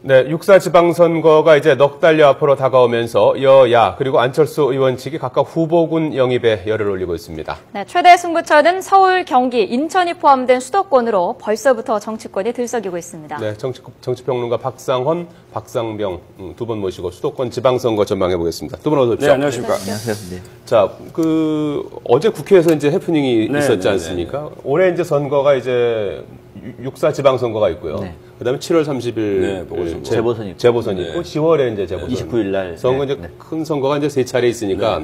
네, 6.4 지방선거가 이제 넉 달여 앞으로 다가오면서 여야 그리고 안철수 의원 측이 각각 후보군 영입에 열을 올리고 있습니다. 네, 최대 승부처는 서울, 경기, 인천이 포함된 수도권으로 벌써부터 정치권이 들썩이고 있습니다. 네, 정치평론가 박상헌, 박상병 두 분 모시고 수도권 지방선거 전망해 보겠습니다. 두 분 어서 오십시오. 네, 안녕하십니까. 안녕하세요. 네. 자, 어제 국회에서 이제 해프닝이 있었지 않습니까? 올해 이제 선거가 이제 6.4 지방선거가 있고요. 네. 그다음에 7월 30일 재보선이 있고 10월에 이제 재보선 29일 날 선거 이제 큰 선거가 이제 세 차례 있으니까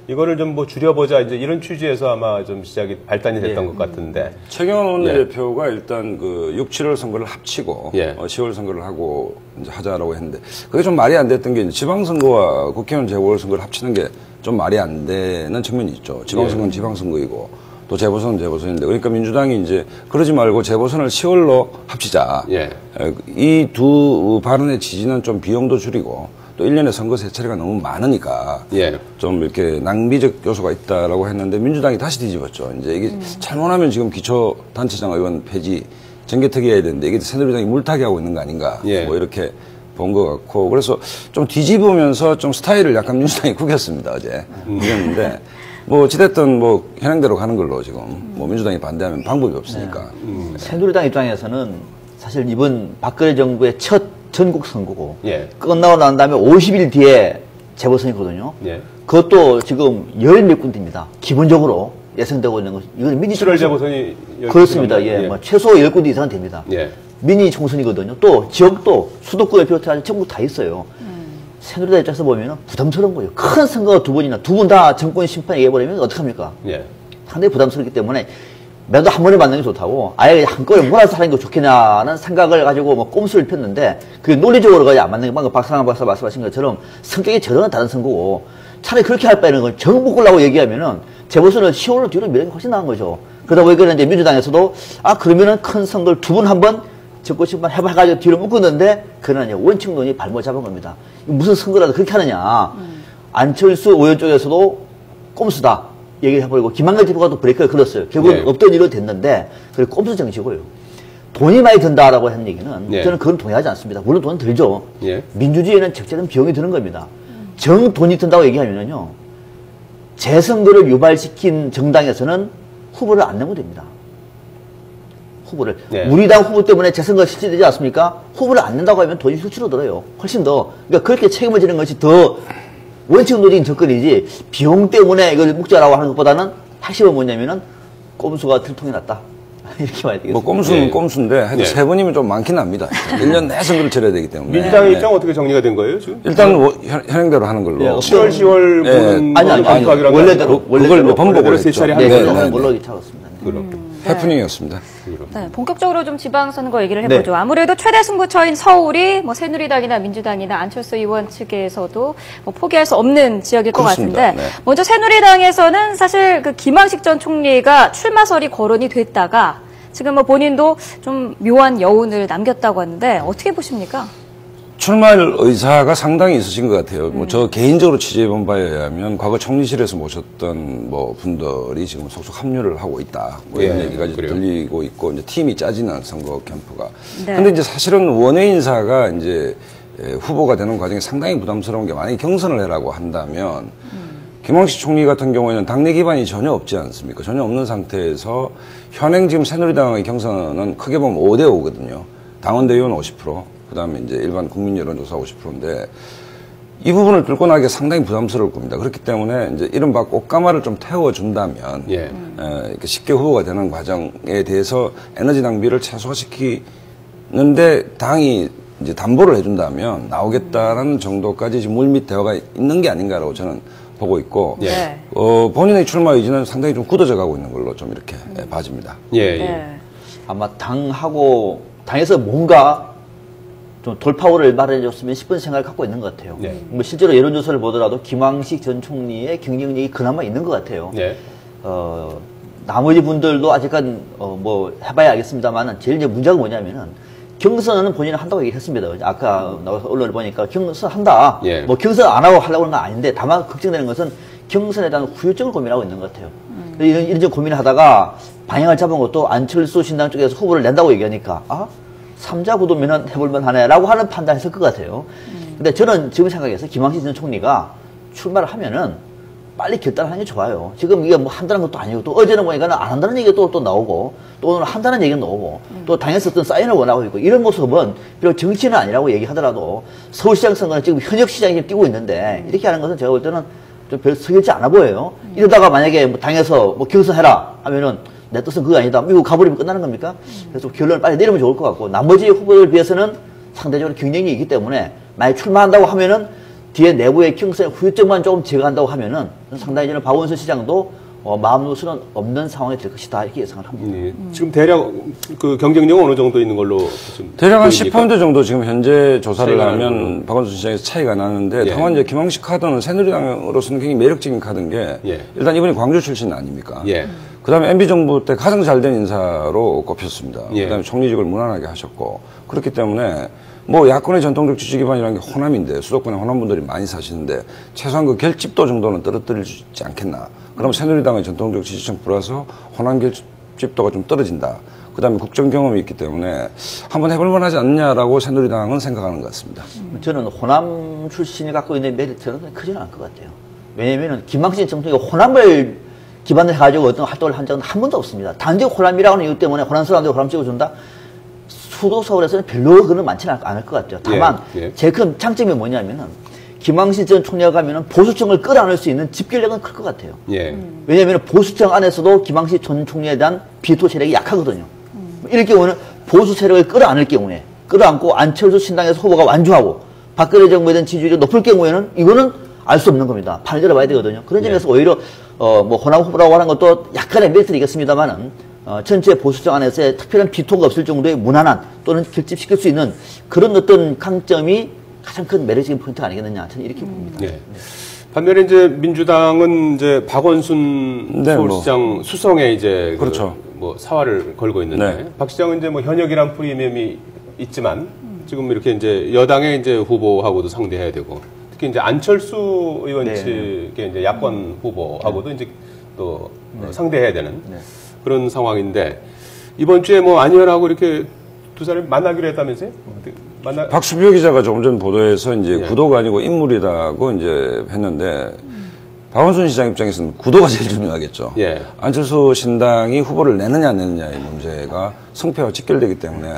이거를 좀 뭐 줄여보자 이제 이런 취지에서 아마 좀 발단이 됐던 것 같은데 최경환 원내대표가 일단 그 6, 7월 선거를 합치고 10월 선거를 하고 이제 하자라고 했는데 그게 좀 말이 안 됐던 게 이제 지방선거와 국회의원 재보궐선거를 합치는 게 좀 말이 안 되는 측면이 있죠. 지방선거는 지방선거이고 또 재보선은 재보선인데 그러니까 민주당이 이제 그러지 말고 재보선을 10월로 합치자. 이 두 발언의 취지는 좀 비용도 줄이고 또 1년에 선거 세 차례가 너무 많으니까 좀 이렇게 낭비적 요소가 있다라고 했는데 민주당이 다시 뒤집었죠. 이제 이게 잘못하면 지금 기초단체장 의원 폐지 정개특위 해야 되는데 이게 새누리당이 물타기 하고 있는 거 아닌가 뭐 이렇게 본 것 같고 그래서 좀 뒤집으면서 좀 스타일을 약간 민주당이 구겼습니다. 어제 구겼는데 뭐 어찌됐든 뭐 현행대로 가는 걸로 지금 뭐 민주당이 반대하면 방법이 없으니까. 새누리당 입장에서는 사실 이번 박근혜 정부의 첫 전국 선거고 끝나고 난 다음에 50일 뒤에 재보선이거든요. 그것도 지금 열 몇 군데입니다. 기본적으로 예상되고 있는 것이 이건 미니 7월 재보선이 그렇습니다. 뭐 최소 10군데 이상은 됩니다. 미니 총선이거든요. 또 지역도 수도권을 비롯해 전국 다 있어요. 새누리당 입장에서 보면 부담스러운 거예요. 큰 선거가 두 번이나 두 분 다 정권 심판 얘기해버리면 어떡합니까? 상당히 부담스럽기 때문에 매도 한 번에 받는 게 좋다고 아예 한꺼번에 몰아서 하는 게 좋겠냐는 생각을 가지고 뭐 꼼수를 폈는데 그게 논리적으로 가지 안 맞는 게 방금 박상환 박사 말씀하신 것처럼 성격이 전혀 다른 선거고 차라리 그렇게 할 바에는 걸 정부 끌라고 얘기하면은 재보선을 10월로 뒤로 미는 게 훨씬 나은 거죠. 그러다 보니까 이제 민주당에서도 그러면은 큰 선거를 두 번 한 번 정권 심판 해봐가지고 뒤로 묶었는데 그러나 원칙론이 발목 잡은 겁니다. 무슨 선거라도 그렇게 하느냐. 안철수 의원 쪽에서도 꼼수다 얘기를 해버리고 김한길 대표가 또 브레이크를 걸었어요. 결국은 없던 일로 됐는데 그게 꼼수 정치고요. 돈이 많이 든다라고 하는 얘기는 저는 그건 동의하지 않습니다. 물론 돈은 들죠. 민주주의에는 적절한 비용이 드는 겁니다. 정 돈이 든다고 얘기하면요. 재선거를 유발시킨 정당에서는 후보를 안 내면 됩니다. 후보를. 우리 당 후보 때문에 재선거가 실시되지 않습니까? 후보를 안 낸다고 하면 돈이 수치로 들어요. 훨씬 더. 그러니까 그렇게 책임을 지는 것이 더 원칙론적인 접근이지 비용 때문에 이걸 묵자라고 하는 것보다는 핵심은 뭐냐면은 꼼수가 들통이 났다. 이렇게 봐야 되겠습니다. 뭐 꼼수는 꼼수인데 하여튼 세 번이면 좀 많긴 합니다. 1년 내 선거를 치러야 되기 때문에. 민주당의 입장 어떻게 정리가 된 거예요 지금? 일단 현행대로 하는 걸로. 7월 10월 아니 원래대로 그걸 번복으로 세 차례 했죠. 한 걸로. 물론 차였습니다. 해프닝이었습니다. 네, 본격적으로 좀 지방선거 얘기를 해보죠. 아무래도 최대 승부처인 서울이 뭐 새누리당이나 민주당이나 안철수 의원 측에서도 뭐 포기할 수 없는 지역일 것 같은데 먼저 새누리당에서는 사실 그 김황식 전 총리가 출마설이 거론이 됐다가 지금 뭐 본인도 좀 묘한 여운을 남겼다고 하는데 어떻게 보십니까? 출마할 의사가 상당히 있으신 것 같아요. 뭐 저 개인적으로 취재해본 바에 의하면 과거 총리실에서 모셨던 뭐 분들이 지금 속속 합류를 하고 있다. 뭐 이런 얘기가 들리고 있고 이제 팀이 짜지는 선거 캠프가. 근데 이제 사실은 원외 인사가 이제 후보가 되는 과정이 상당히 부담스러운 게 만약에 경선을 해라고 한다면 김황식 총리 같은 경우에는 당내 기반이 전혀 없지 않습니까? 전혀 없는 상태에서 현행 지금 새누리당의 경선은 크게 보면 5대5거든요. 당원대의원 50%. 그 다음에 이제 일반 국민 여론조사 50%인데 이 부분을 뚫고 나기가 상당히 부담스러울 겁니다. 그렇기 때문에 이제 이른바 꽃가마를 좀 태워준다면 이렇게 쉽게 후보가 되는 과정에 대해서 에너지 낭비를 최소화시키는데 당이 이제 담보를 해준다면 나오겠다라는 정도까지 지금 물밑 대화가 있는 게 아닌가라고 저는 보고 있고 본인의 출마 의지는 상당히 좀 굳어져 가고 있는 걸로 좀 이렇게 봐집니다. 아마 당에서 뭔가 좀 돌파구를 마련해줬으면 싶은 생각을 갖고 있는 것 같아요. 뭐 실제로 여론조사를 보더라도 김황식 전 총리의 경쟁력이 그나마 있는 것 같아요. 나머지 분들도 아직까지 뭐 해봐야 알겠습니다만 제일 이제 문제가 뭐냐면은 경선은 본인은 한다고 얘기했습니다. 아까 나와서 언론을 보니까 경선 한다. 뭐 경선 안 하고 하려고 하는 건 아닌데 다만 걱정되는 것은 경선에 대한 후유증을 고민하고 있는 것 같아요. 이런 고민을 하다가 방향을 잡은 것도 안철수 신당 쪽에서 후보를 낸다고 얘기하니까 3자 구도면은 해볼만 하네라고 하는 판단했을 것 같아요. 근데 저는 지금 생각해서 김황식 전 총리가 출마를 하면은 빨리 결단하는 게 좋아요. 지금 이게 뭐 한다는 것도 아니고, 또 어제는 보니까 안 한다는 얘기가 또 나오고, 또 오늘 한다는 얘기가 나오고, 또 당에서 어떤 사인을 원하고 있고, 이런 모습은 비록 정치는 아니라고 얘기하더라도 서울시장 선거는 지금 현역 시장이 뛰고 있는데, 이렇게 하는 것은 제가 볼 때는 좀 별 석연치 않아 보여요. 이러다가 만약에 뭐 당에서 뭐 경선해라 하면은 내 뜻은 그거 아니다. 미국 가버리면 끝나는 겁니까? 그래서 결론을 빨리 내리면 좋을 것 같고, 나머지 후보들 비해서는 상대적으로 경쟁이 있기 때문에, 만약 출마한다고 하면은 뒤에 내부의 경선 후유증만 조금 제거한다고 하면은 상당히 저는 박원순 시장도 마음 놓을 없는 상황이 될 것이다 이렇게 예상을 합니다. 네. 지금 대략 그 경쟁력은 어느 정도 있는 걸로 지금 대략 한 10% 정도 지금 현재 조사를 하면 박원순 시장에서 차이가 나는데, 다만 이제 김황식 카드는 새누리당으로서는 굉장히 매력적인 카드인 게 일단 이분이 광주 출신 아닙니까? 그다음에 MB 정부 때 가장 잘된 인사로 꼽혔습니다. 그다음에 총리직을 무난하게 하셨고, 그렇기 때문에 뭐 야권의 전통적 지지 기반이라는 게 호남인데, 수도권에 호남 분들이 많이 사시는데 최소한 그 결집도 정도는 떨어뜨릴 수 있지 않겠나. 그럼 새누리당의 전통적 지지층 플러스 호남 결집도가 좀 떨어진다. 그다음에 국정 경험이 있기 때문에 한번 해볼 만하지 않느냐라고 새누리당은 생각하는 것 같습니다. 저는 호남 출신이 갖고 있는 메리트는 크지는 않을 것 같아요. 왜냐면은 김황식 정통이 호남을 기반으로 해가지고 어떤 활동을 한 적은 한 번도 없습니다. 단지 호남이라고 하는 이유 때문에 호남 사람들 호남 찍어준다? 수도 서울에서는 별로 그거는 많지는 않을 것 같아요. 다만 제일 큰 장점이 뭐냐면은 김황식 전 총리가 가면은 보수층을 끌어안을 수 있는 집결력은 클 것 같아요. 왜냐하면 보수층 안에서도 김황식 전 총리에 대한 비토 세력이 약하거든요. 이럴 경우는 보수 세력을 끌어안을 경우에, 끌어안고 안철수 신당에서 후보가 완주하고 박근혜 정부에 대한 지지율이 높을 경우에는 이거는 알 수 없는 겁니다. 판을 열어봐야 되거든요. 그런 점에서 오히려 뭐 호남 후보라고 하는 것도 약간의 메리트는 있겠습니다만은 전체 보수층 안에서의 특별한 비토가 없을 정도의 무난한 또는 결집시킬 수 있는 그런 어떤 강점이 가장 큰 매력적인 포인트가 아니겠느냐, 저는 이렇게 봅니다. 반면에 이제 민주당은 이제 박원순 서울시장 수성에 이제 그렇죠. 뭐 사활을 걸고 있는데, 박 시장은 이제 뭐 현역이란 프리미엄이 있지만 지금 이렇게 이제 여당의 이제 후보하고도 상대해야 되고, 특히 이제 안철수 의원 측의 이제 야권 후보하고도 이제 또 상대해야 되는 그런 상황인데, 이번 주에 뭐 안희연하고 이렇게 두 사람이 만나기로 했다면서요? 박수표 기자가 조금 전 보도에서 이제 구도가 아니고 인물이라고 이제 했는데, 박원순 시장 입장에서는 구도가 제일 중요하겠죠. 안철수 신당이 후보를 내느냐 안 내느냐의 문제가 성패와 직결되기 때문에,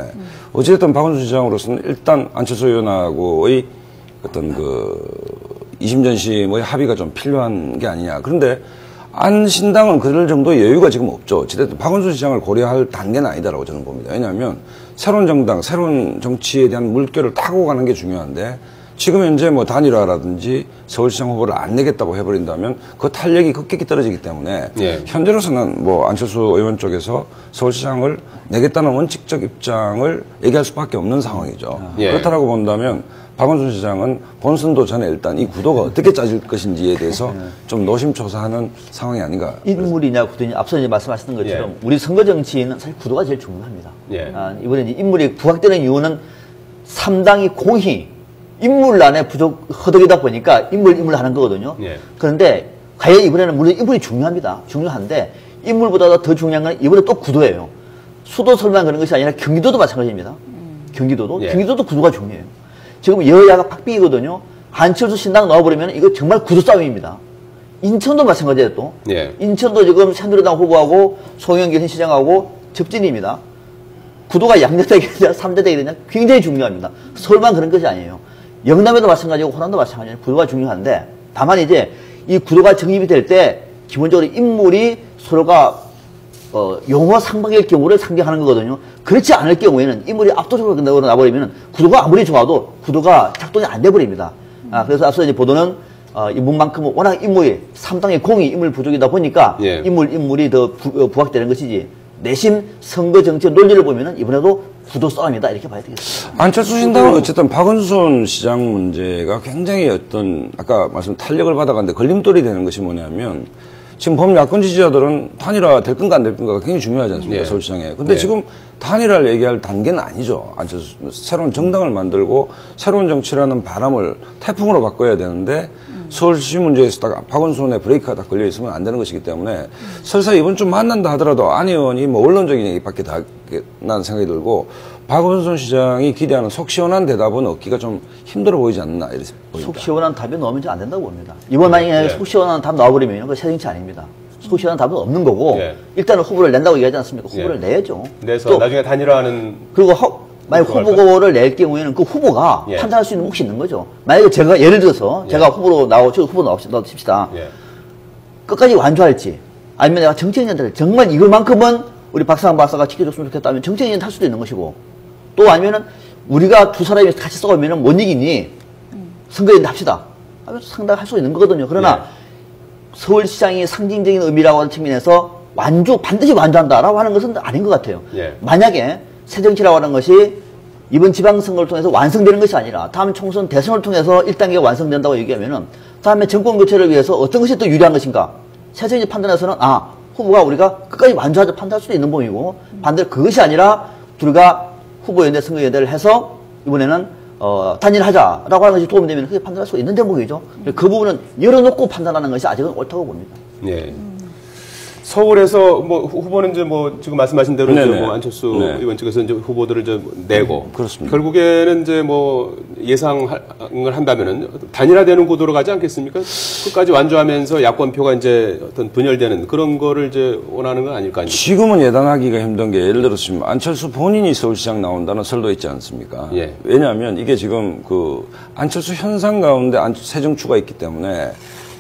어쨌든 박원순 시장으로서는 일단 안철수 의원하고의 어떤 그 이심전심의 합의가 좀 필요한 게 아니냐. 그런데 안 신당은 그럴 정도의 여유가 지금 없죠. 어쨌든 박원순 시장을 고려할 단계는 아니다라고 저는 봅니다. 왜냐하면 새로운 정당, 새로운 정치에 대한 물결을 타고 가는 게 중요한데, 지금 현재 뭐 단일화라든지 서울시장 후보를 안 내겠다고 해버린다면 그 탄력이 급격히 떨어지기 때문에 현재로서는 뭐 안철수 의원 쪽에서 서울시장을 내겠다는 원칙적 입장을 얘기할 수밖에 없는 상황이죠. 그렇다라고 본다면 박원순 시장은 본선도 전에 일단 이 구도가 어떻게 짜질 것인지에 대해서 좀 노심초사하는 상황이 아닌가. 인물이냐 구도냐, 앞서 이제 말씀하셨던 것처럼 우리 선거 정치는 사실 구도가 제일 중요합니다. 이번에 이제 인물이 부각되는 이유는 3당이 공히 인물란에 허덕이다 보니까 인물 하는 거거든요. 그런데 과연 이번에는 물론 인물이 중요합니다. 중요한데 인물보다 더 중요한 건 이번에 또 구도예요. 수도설만 그런 것이 아니라 경기도도 마찬가지입니다. 경기도도 구도가 중요해요. 지금 여야가 팍비거든요. 안철수 신당 넣어버리면 이거 정말 구도 싸움입니다. 인천도 마찬가지예요 또. 인천도 지금 새누리당 후보하고 송영길 현 시장하고 접진입니다. 구도가 양대택이 되냐 3대택이 되냐 굉장히 중요합니다. 서울만 그런 것이 아니에요. 영남에도 마찬가지고 호남도 마찬가지예요. 구도가 중요한데, 다만 이제 이 구도가 정립이 될 때 기본적으로 인물이 서로가 용어 상방일 경우를 상대하는 거거든요. 그렇지 않을 경우에는 인물이 압도적으로 나버리면 구도가 아무리 좋아도 구도가 작동이 안 돼버립니다. 그래서 앞서 이제 보도는 이분만큼은 워낙 인물이 3당의 공이 인물 부족이다 보니까 인물이 더 부각되는 것이지, 내심 선거 정치 논리를 보면은 이번에도 구도 싸움이다 이렇게 봐야 되겠습니다. 안철수 신당은 어쨌든 박원순 시장 문제가 굉장히 어떤 아까 말씀 탄력을 받아가는데 걸림돌이 되는 것이 뭐냐면, 지금 범야권 지지자들은 단일화 될 건가 안 될 건가가 굉장히 중요하지 않습니까? 서울시장에. 근데 지금 단일화를 얘기할 단계는 아니죠. 안철수 새로운 정당을 만들고 새로운 정치라는 바람을 태풍으로 바꿔야 되는데, 서울시 문제에서 딱 박원순의 브레이크가 딱 걸려 있으면 안 되는 것이기 때문에, 설사 이번 주 만난다 하더라도 안 의원이 뭐 원론적인 얘기밖에 다 나는 생각이 들고, 박원순 시장이 기대하는 속 시원한 대답은 얻기가 좀 힘들어 보이지 않나 이렇게 보입니다. 속 시원한 답이 나오면 안 된다고 봅니다. 이번 만약에 속 시원한 답 나와버리면 그거 새 정치 아닙니다. 속 시원한 답은 없는 거고 일단은 후보를 낸다고 얘기하지 않습니까? 후보를 내야죠. 내서 또, 나중에 단일화하는 그리고 만약 후보를 낼 경우에는 그 후보가 판단할 수 있는 몫이 있는 거죠. 만약에 제가 예를 들어서 제가 후보로 나오고 후보 나오십시다. 끝까지 완주할지 아니면 내가 정치인한테 정말 이것만큼은 우리 박상환 박사가 지켜줬으면 좋겠다면 정치인한테 할 수도 있는 것이고 또 아니면은 우리가 두 사람이 같이 싸우면은 못 이기니 선거인데 합시다. 상당히 할 수 있는 거거든요. 그러나 서울시장이 상징적인 의미라고 하는 측면에서 반드시 완주한다라고 하는 것은 아닌 것 같아요. 만약에 새정치라고 하는 것이 이번 지방선거를 통해서 완성되는 것이 아니라 다음 총선 대선을 통해서 1단계가 완성된다고 얘기하면은 다음에 정권 교체를 위해서 어떤 것이 더 유리한 것인가? 새정치 판단에서는 후보가 우리가 끝까지 완주하자 판단할 수도 있는 범위고 반대로 그것이 아니라 우리가 후보연대 선거연대를 해서 이번에는 단일하자라고 하는 것이 도움이 되면 그게 판단할 수 있는 대목이죠. 그 부분은 열어놓고 판단하는 것이 아직은 옳다고 봅니다. 네. 서울에서 뭐 후보는 이제 뭐 지금 말씀하신 대로 이제 뭐 안철수 의원 측에서 이제 후보들을 이제 내고 그렇습니다. 결국에는 이제 뭐 예상을 한다면은 단일화되는 구도로 가지 않겠습니까? 끝까지 완주하면서 야권표가 이제 어떤 분열되는 그런 거를 이제 원하는 건 아닐까요? 지금은 예단하기가 힘든 게 예를 들어서 지금 안철수 본인이 서울시장 나온다는 설도 있지 않습니까? 왜냐하면 이게 지금 그 안철수 현상 가운데 새정추가 있기 때문에.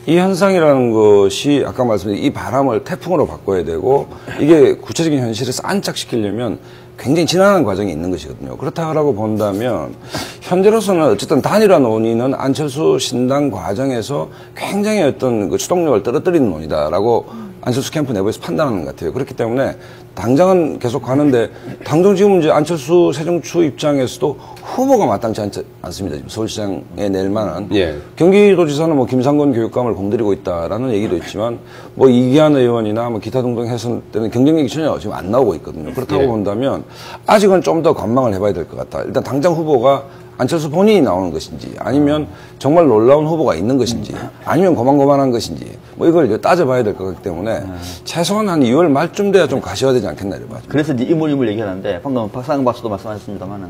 이 현상이라는 것이 아까 말씀드린 이 바람을 태풍으로 바꿔야 되고 이게 구체적인 현실에서 안착시키려면 굉장히 지난한 과정이 있는 것이거든요. 그렇다고 본다면 현재로서는 어쨌든 단일화 논의는 안철수 신당 과정에서 굉장히 어떤 그 추동력을 떨어뜨리는 논의다라고 안철수 캠프 내부에서 판단하는 것 같아요. 그렇기 때문에 당장은 계속 가는데 당장 지금 이제 안철수 새정추 입장에서도 후보가 마땅치 않습니다. 지금 서울시장에 낼 만한. 경기도지사는 뭐 김상건 교육감을 공들이고 있다라는 얘기도 있지만 뭐 이기한 의원이나 뭐 기타 등등 해선 때는 경쟁력이 전혀 지금 안 나오고 있거든요. 그렇다고 본다면 아직은 좀 더 관망을 해봐야 될 것 같다. 일단 당장 후보가 안철수 본인이 나오는 것인지 아니면 정말 놀라운 후보가 있는 것인지 아니면 고만고만한 것인지 뭐 이걸 따져봐야 될 것 같기 때문에 최소한 한 2월 말쯤 돼야 좀 가셔야 되지 않겠나 이래 봐요. 그래서 이제 이물이물 얘기하는데 방금 박상현 박사도 말씀하셨습니다만은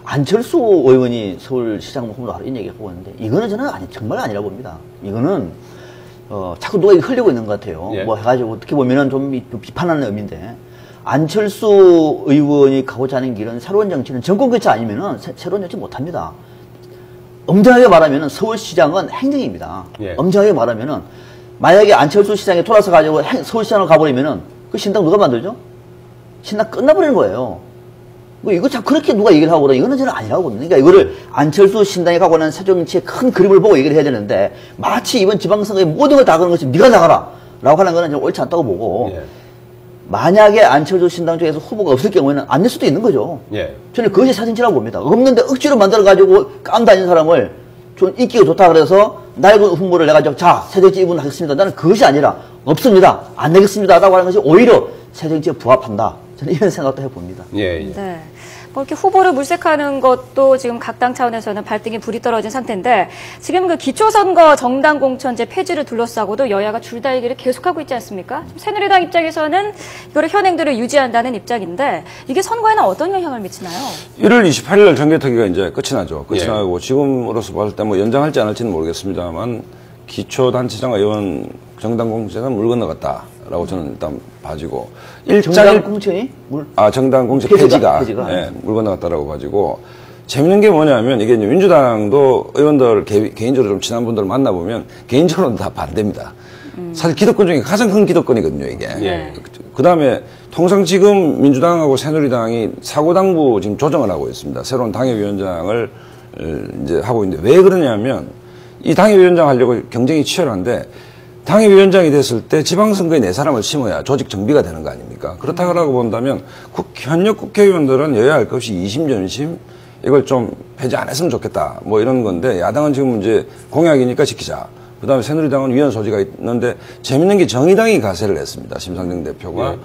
안철수 의원이 서울시장 후보로 하루 이 얘기하고 있는데 이거는 저는 정말 아니라고 봅니다. 이거는 자꾸 누가 흘리고 있는 것 같아요. 뭐 해가지고 어떻게 보면은 좀 비판하는 의미인데 안철수 의원이 가고자 하는 길은 새로운 정치는 정권교체 아니면은 새로운 정치 못합니다. 엄정하게 말하면은 서울시장은 행정입니다. 엄정하게 말하면은 만약에 안철수 시장에 돌아서 가지고 서울시장을 가버리면은 그 신당 누가 만들죠? 신당 끝나버리는 거예요. 이거 참 그렇게 누가 얘기를 하고 그러면 이거는 저는 아니라고 봅니다. 그러니까 이거를 안철수 신당에 가고 나는 새정치의 큰 그림을 보고 얘기를 해야 되는데 마치 이번 지방선거에 모든 걸 다 그런 것이 네가 나가라 라고 하는 거는 좀 옳지 않다고 보고 만약에 안철수 신당 쪽에서 후보가 없을 경우에는 안 낼 수도 있는 거죠. 저는 그것이 사진치라고 봅니다. 없는데 억지로 만들어가지고 깜 다니는 사람을 좀 인기가 좋다 그래서 낡은 후보를 내가지고 자, 새정치 이분 하겠습니다. 나는 그것이 아니라 없습니다. 안 내겠습니다. 라고 하는 것이 오히려 새정치에 부합한다. 저는 이런 생각도 해봅니다. 네. 뭐 이렇게 후보를 물색하는 것도 지금 각 당 차원에서는 발등에 불이 떨어진 상태인데 지금 그 기초선거 정당 공천제 폐지를 둘러싸고도 여야가 줄다리기를 계속하고 있지 않습니까? 새누리당 입장에서는 이거를 현행대로 유지한다는 입장인데 이게 선거에는 어떤 영향을 미치나요? 1월 28일 날 정개특위가 이제 끝이 나죠. 끝이 나고 지금으로서 봤을 때 뭐 연장할지 안 할지는 모르겠습니다만 기초단체장 의원 정당 공천은 물 건너갔다라고 저는 일단 봐지고 정당 공천이? 정당 공천 폐지가. 물 건너갔다라고 봐지고 재밌는 게 뭐냐면 이게 이제 민주당도 의원들 개인적으로 좀 친한 분들 만나보면 개인적으로는 다 반대입니다. 사실 기득권 중에 가장 큰 기득권이거든요, 이게. 그 다음에 통상 지금 민주당하고 새누리당이 사고당부 지금 조정을 하고 있습니다. 새로운 당협위원장을 이제 하고 있는데 왜 그러냐면 이 당협위원장 하려고 경쟁이 치열한데 당협위원장이 됐을 때 지방선거에 4사람을 심어야 조직 정비가 되는 거 아닙니까? 그렇다고 본다면 현역 국회의원들은 여야 할 것 없이 이심전심 이걸 좀 폐지 안 했으면 좋겠다 뭐 이런 건데 야당은 지금 이제 공약이니까 지키자. 그 다음에 새누리당은 위헌 소지가 있는데 재밌는 게 정의당이 가세를 했습니다. 심상정 대표가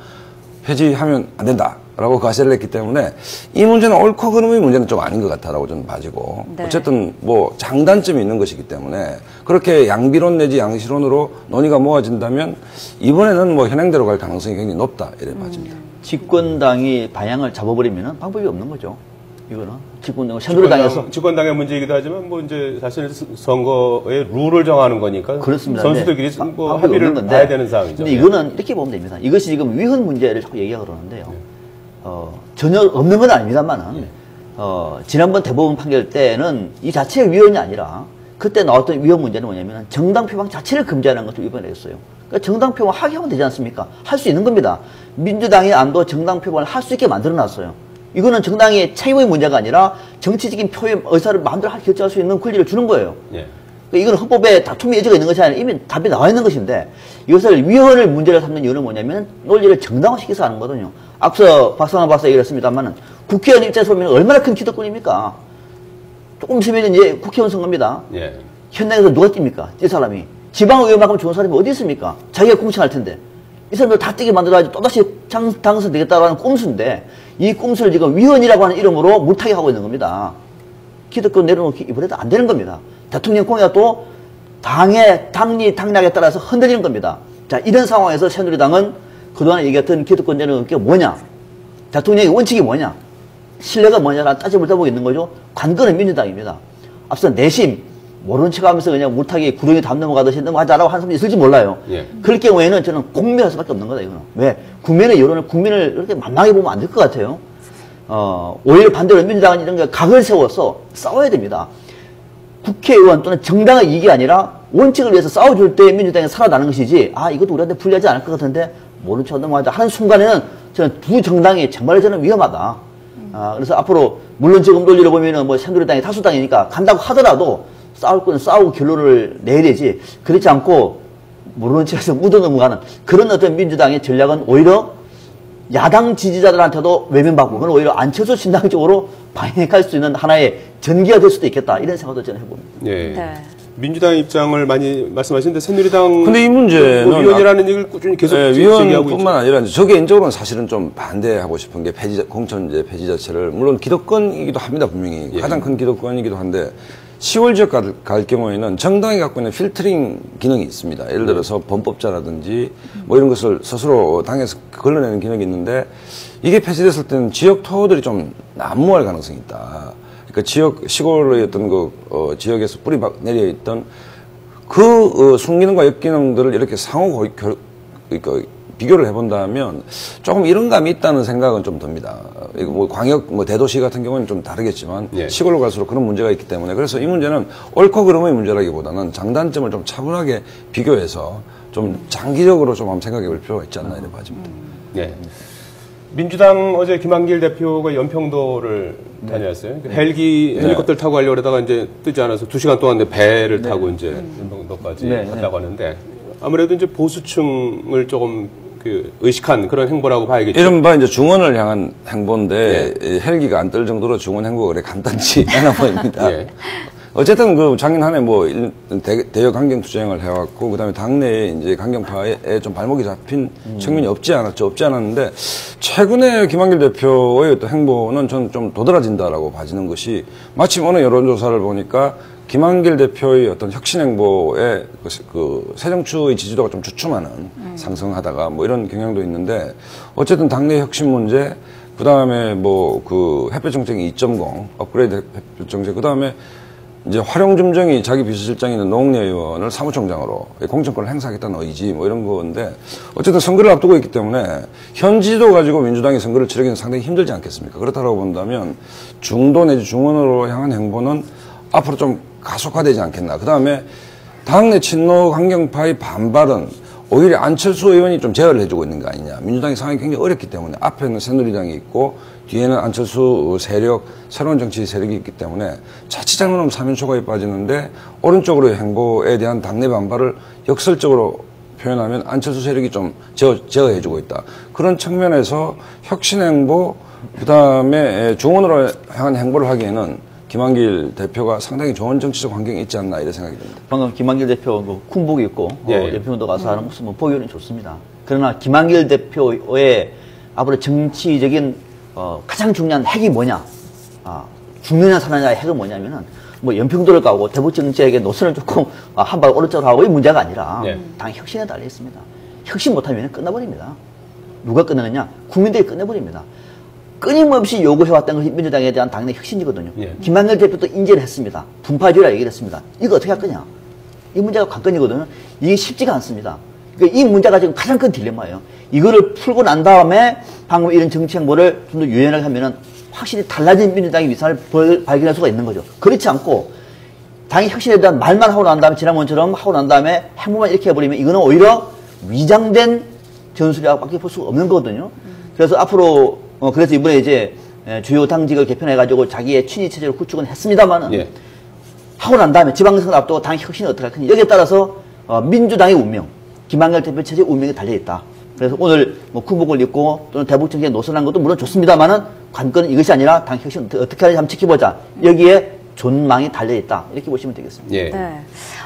폐지하면 안 된다라고 가세를 했기 때문에 이 문제는 옳고 그름의 문제는 좀 아닌 것 같다라고 저는 봐지고 어쨌든 뭐 장단점이 있는 것이기 때문에 그렇게 양비론 내지 양시론으로 논의가 모아진다면 이번에는 뭐 현행대로 갈 가능성이 굉장히 높다 이래 봐집니다. 집권당이 방향을 잡아버리면 방법이 없는 거죠. 이거는 집권당 새누리당에서 집권당의 문제이기도 하지만 뭐 이제 사실 선거의 룰을 정하는 거니까 그렇습니다. 선수들끼리 뭐 합의를 봐야 되는 상황이죠. 근데 이거는 이렇게 보면 됩니다. 이것이 지금 위헌 문제를 자꾸 얘기하고 그러는데요. 전혀 없는 건 아닙니다만은 지난번 대법원 판결 때는 이 자체의 위헌이 아니라 그때 나왔던 위헌 문제는 뭐냐면 정당 표방 자체를 금지하는 것을 위반을 했어요. 그러니까 정당 표방 하게 하면 되지 않습니까? 할 수 있는 겁니다. 민주당의 안도 정당 표방을 할 수 있게 만들어놨어요. 이거는 정당의 책임의 문제가 아니라 정치적인 표현 의사를 마음대로 결정할 수 있는 권리를 주는 거예요. 예. 그러니까 이건 헌법에 다툼의 여지가 있는 것이 아니라 이미 답이 나와 있는 것인데 이것을 위헌을 문제를 삼는 이유는 뭐냐면 논리를 정당화시켜서 하는 거거든요. 앞서 박성환 박사 얘기했습니다만은 국회의원 입장에서 보면 얼마나 큰 기득권입니까? 조금 있으면 이제 국회의원 선거입니다. 예. 현장에서 누가 뜁니까? 이 사람이. 지방의원만큼 좋은 사람이 어디 있습니까? 자기가 공천할 텐데. 이 사람들 다 뛰게 만들어가지고 또다시 당선되겠다라는 꼼수인데 이 꼼수를 지금 위헌이라고 하는 이름으로 물타기 하고 있는 겁니다. 기득권 내려놓기 이번에도 안 되는 겁니다. 대통령 공약도 당의 당락에 따라서 흔들리는 겁니다. 자, 이런 상황에서 새누리당은 그동안 얘기했던 기득권 내려놓는 게 뭐냐? 대통령의 원칙이 뭐냐? 신뢰가 뭐냐라는 따져볼 때보고 있는 거죠. 관건은 민주당입니다. 앞서 내심 모른 척하면서 그냥 물타기 구덩이 담 넘어가듯이 넘어가자라고 하는 사람이 있을지 몰라요. 예. 그럴 경우에는 저는 공멸할 수밖에 없는 거다 이거는. 왜? 국민의 여론을 국민을 이렇게 만만하게 보면 안 될 것 같아요. 오히려 반대로 민주당은 이런 거 각을 세워서 싸워야 됩니다. 국회의원 또는 정당의 이익이 아니라 원칙을 위해서 싸워줄 때 민주당이 살아나는 것이지 이것도 우리한테 불리하지 않을 것 같은데 모른 척 넘어가자 하는 순간에는 저는 두 정당이 정말 저는 위험하다. 그래서 앞으로 물론 지금 논리를 보면은 뭐 새누리당이 다수당이니까 간다고 하더라도 싸울 건 싸우고 결론을 내야 되지 그렇지 않고 모르는 척해서 묻어 넘어가는 그런 어떤 민주당의 전략은 오히려 야당 지지자들한테도 외면받고 그건 오히려 안철수 신당 쪽으로 방향할 수 있는 하나의 전기가 될 수도 있겠다 이런 생각도 저는 해봅니다. 네. 네. 민주당의 입장을 많이 말씀하시는데 새누리당 근데 이 문제는 위헌이라는 얘기를 꾸준히 계속 위헌뿐만 아니라 저 개인적으로는 사실은 좀 반대하고 싶은 게 공천제 폐지 자체를 물론 기득권이기도 합니다 분명히 예. 가장 큰 기득권이기도 한데 10월 지역 갈 경우에는 정당이 갖고 있는 필터링 기능이 있습니다. 예를 들어서 범법자라든지 뭐 이런 것을 스스로 당에서 걸러내는 기능이 있는데 이게 폐지됐을 때는 지역 토호들이 좀 난무할 가능성이 있다. 그러니까 시골의 어떤 지역에서 뿌리 내려 있던 순기능과 역기능들을 이렇게 상호 비교를 해본다면 조금 이런 감이 있다는 생각은 좀 듭니다. 이거 뭐 광역, 대도시 같은 경우는 좀 다르겠지만 예. 시골로 갈수록 그런 문제가 있기 때문에 그래서 이 문제는 옳고 그름의 문제라기보다는 장단점을 좀 차분하게 비교해서 좀 장기적으로 좀 한번 생각해 볼 필요가 있지 않나 이런 봐집니다. 네. 민주당 어제 김한길 대표가 연평도를 다녀왔어요. 헬리콥터를 타고 가려고 하다가 이제 뜨지 않아서 2시간 동안 배를 타고 이제 연평도까지 갔다고 하는데 아무래도 이제 보수층을 조금 의식한 그런 행보라고 봐야겠죠. 이른바 이제 중원을 향한 행보인데 헬기가 안 뜰 정도로 중원 행보가 그래 간단치 않아 보입니다. 예. 어쨌든 작년 한 해 대역 강경 투쟁을 해왔고 그다음에 당내에 이제 강경파에 좀 발목이 잡힌 측면이 없지 않았는데 최근에 김한길 대표의 어떤 행보는 저는 좀 도드라진다라고 봐지는 것이 마침 어느 여론조사를 보니까 김한길 대표의 어떤 혁신 행보에 새정추의 지지도가 좀 주춤하는 상승하다가 뭐 이런 경향도 있는데 어쨌든 당내 혁신 문제 그다음에 햇볕 정책이 2.0 업그레이드 햇볕 정책 그다음에 이제 활용점정이 자기 비서실장이 있는 노웅래 의원을 사무총장으로 공천권을 행사하겠다는 의지 뭐 이런 건데 어쨌든 선거를 앞두고 있기 때문에 현 지지도 가지고 민주당이 선거를 치르기는 상당히 힘들지 않겠습니까? 그렇다고 본다면 중도 내지 중원으로 향한 행보는 앞으로 좀 가속화되지 않겠나. 그다음에 당내 친노 강경파의 반발은 오히려 안철수 의원이 좀 제어를 해주고 있는 거 아니냐. 민주당의 상황이 굉장히 어렵기 때문에 앞에는 새누리당이 있고 뒤에는 안철수 세력, 새로운 정치 세력이 있기 때문에 자칫 잘못하면 3연초가에 빠지는데 오른쪽으로의 행보에 대한 당내 반발을 역설적으로 표현하면 안철수 세력이 좀 제어해주고 있다. 그런 측면에서 혁신 행보, 그다음에 중원으로 향한 행보를 하기에는 김한길 대표가 상당히 좋은 정치적 환경이 있지 않나 이런 생각이 듭니다. 방금 김한길 대표 군복 입고 연평도 가서 하는 모습은 보기는 좋습니다. 그러나 김한길 대표의 앞으로 정치적인 가장 중요한 핵이 뭐냐? 중요한 사나이의 핵은 뭐냐면은 연평도를 가고 대북 정책의 노선을 조금 한 발 오른쪽으로 하고의 문제가 아니라 당 혁신에 달려 있습니다. 혁신 못하면 끝나버립니다. 누가 끝내느냐? 국민들이 끝내버립니다. 끊임없이 요구해왔던 것이 민주당에 대한 당내 혁신이거든요. 예. 김한길 대표도 인지를 했습니다. 분파주의라 얘기를 했습니다. 이거 어떻게 할 거냐? 이 문제가 관건이거든요. 이게 쉽지가 않습니다. 그러니까 이 문제가 지금 가장 큰 딜레마예요. 이거를 풀고 난 다음에 방금 이런 정치 행보를 좀 더 유연하게 하면은 확실히 달라진 민주당의 위상을 발견할 수가 있는 거죠. 그렇지 않고 당의 혁신에 대한 말만 하고 난 다음에 지난번처럼 하고 난 다음에 행보만 이렇게 해버리면 이거는 오히려 위장된 전술이라고 밖에 볼 수가 없는 거거든요. 그래서 앞으로 그래서 이번에 이제 주요 당직을 개편해가지고 자기의 친위 체제를 구축은 했습니다만은 예. 하고 난 다음에 지방선거 앞두고 당의 혁신이 어떻게 할 거냐 여기에 따라서 민주당의 운명, 김한길 대표 체제의 운명이 달려있다. 그래서 오늘 뭐 군복을 입고 또는 대북 정책에 노선한 것도 물론 좋습니다만은 관건은 이것이 아니라 당 혁신 어떻게 하는지 한번 지켜보자. 여기에 존망이 달려있다. 이렇게 보시면 되겠습니다. 예. 네.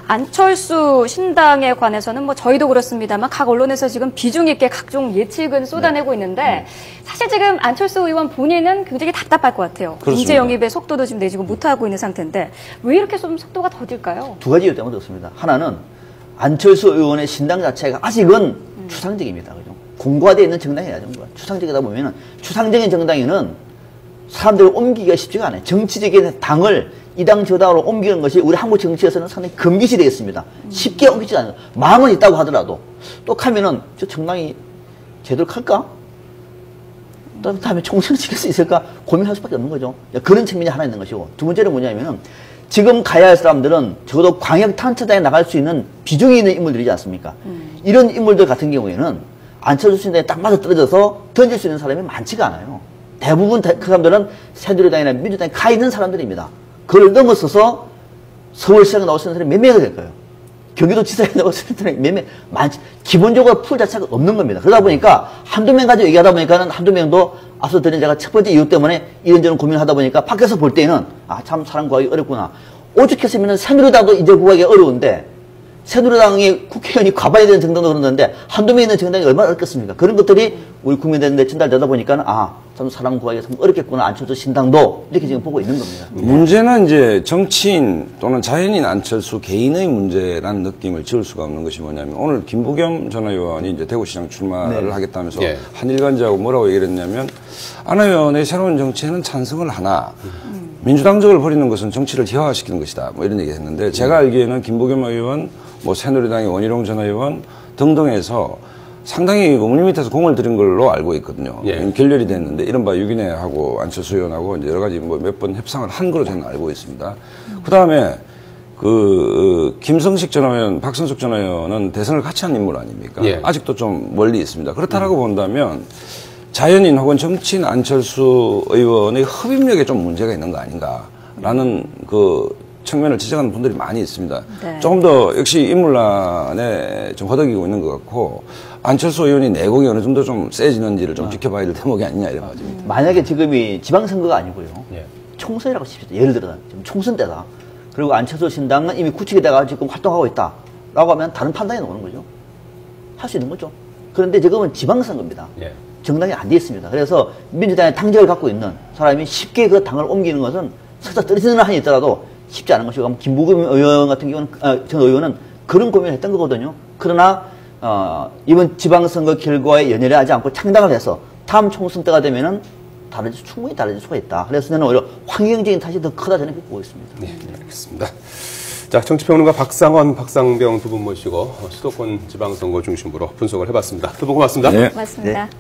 안철수 신당에 관해서는 뭐 저희도 그렇습니다만 각 언론에서 지금 비중 있게 각종 예측은 쏟아내고 있는데 사실 지금 안철수 의원 본인은 굉장히 답답할 것 같아요. 인재 영입의 속도도 지금 내지고 못하고 있는 상태인데 왜 이렇게 좀 속도가 더딜까요? 두 가지 이유 때문에 그렇습니다. 하나는 안철수 의원의 신당 자체가 아직은 추상적입니다. 그죠? 공고화되어 있는 정당이 아니라 추상적이다 보면은 추상적인 정당에는 사람들을 옮기기가 쉽지가 않아요. 정치적인 당을 이 당 저 당으로 옮기는 것이 우리 한국 정치에서는 상당히 금기시 되어 있습니다. 쉽게 옮기지 않아요. 마음은 있다고 하더라도 또 하면은 저 정당이 제대로 갈까? 또 다음에 총선을 지킬 수 있을까? 고민할 수밖에 없는 거죠. 그런 측면이 하나 있는 것이고 두 번째는 뭐냐면은 지금 가야 할 사람들은 적어도 광역 단체장에 나갈 수 있는 비중이 있는 인물들이지 않습니까? 이런 인물들 같은 경우에는 안철수 신당에 딱 맞아 떨어져서 던질 수 있는 사람이 많지가 않아요. 대부분 그 사람들은 새누리당이나 민주당에 가 있는 사람들입니다. 그걸 넘어서서 서울시장에 나올 수 있는 사람이 몇 명이 될 거예요. 경기도지사에 나올 수 있는 사람이 몇 명, 기본적으로 풀 자체가 없는 겁니다. 그러다 보니까 한두 명 가지고 얘기하다 보니까는 한두 명도 앞서 드린 제가 첫 번째 이유 때문에 이런저런 고민을 하다 보니까 밖에서 볼 때는 참 사람 구하기 어렵구나. 오죽했으면 새누리당도 이제 구하기 어려운데 새누리당이 국회의원이 과반이 되는 정당도 그러는데 한두 명 있는 정당이 얼마나 어렵겠습니까? 그런 것들이 우리 국민들한테 전달되다 보니까 참 사람 구하기가 참 어렵겠구나. 안철수 신당도 이렇게 지금 보고 있는 겁니다. 문제는 이제 정치인 또는 자연인 안철수 개인의 문제라는 느낌을 지울 수가 없는 것이 뭐냐면 오늘 김부겸 전 의원이 이제 대구시장 출마를 하겠다면서 한일간지하고 뭐라고 얘기를 했냐면 안 의원의 새로운 정치에는 찬성을 하나 민주당적을 버리는 것은 정치를 희화화시키는 것이다. 뭐 이런 얘기 했는데 제가 알기에는 김부겸 의원, 뭐 새누리당의 원희룡 전 의원 등등에서 상당히 물밑에서 공을 들인 걸로 알고 있거든요. 결렬이 됐는데 이른바 유기내하고 안철수 의원하고 이제 여러 가지 뭐 몇 번 협상을 한 걸로 저는 알고 있습니다. 그 다음에 김성식 전 의원, 박성숙 전 의원은 대선을 같이 한 인물 아닙니까? 아직도 좀 멀리 있습니다. 그렇다라고 본다면 자연인 혹은 정치인 안철수 의원의 흡입력에 좀 문제가 있는 거 아닌가라는 측면을 지적하는 분들이 많이 있습니다. 네. 조금 더 역시 인물난에 좀 허덕이고 있는 것 같고 안철수 의원이 내공이 어느 정도 좀 세지는지를 좀 지켜봐야 될 대목이 아니냐 이런 거죠. 만약에 지금이 지방선거가 아니고요. 총선이라고 칩시다. 예를 들어 지금 총선 때다. 그리고 안철수 신당은 이미 구축이 돼가 지금 활동하고 있다. 라고 하면 다른 판단이 나오는 거죠. 할 수 있는 거죠. 그런데 지금은 지방선거입니다. 정당이 안 돼 있습니다. 그래서 민주당의 당적을 갖고 있는 사람이 쉽게 그 당을 옮기는 것은 설사 떨어지는 한이 있더라도 쉽지 않은 것이고 김부겸 의원 같은 경우는 전 의원은 그런 고민을 했던 거거든요. 그러나 이번 지방선거 결과에 연연해 하지 않고 창당을 해서 다음 총선 때가 되면은 충분히 달라질 수가 있다. 그래서 저는 오히려 환경적인 탓이 더 크다 저는 보고 있습니다. 네, 알겠습니다. 자, 정치평론가 박상원, 박상병 두 분 모시고 수도권 지방선거 중심으로 분석을 해봤습니다. 두 분 고맙습니다. 고맙습니다. 네.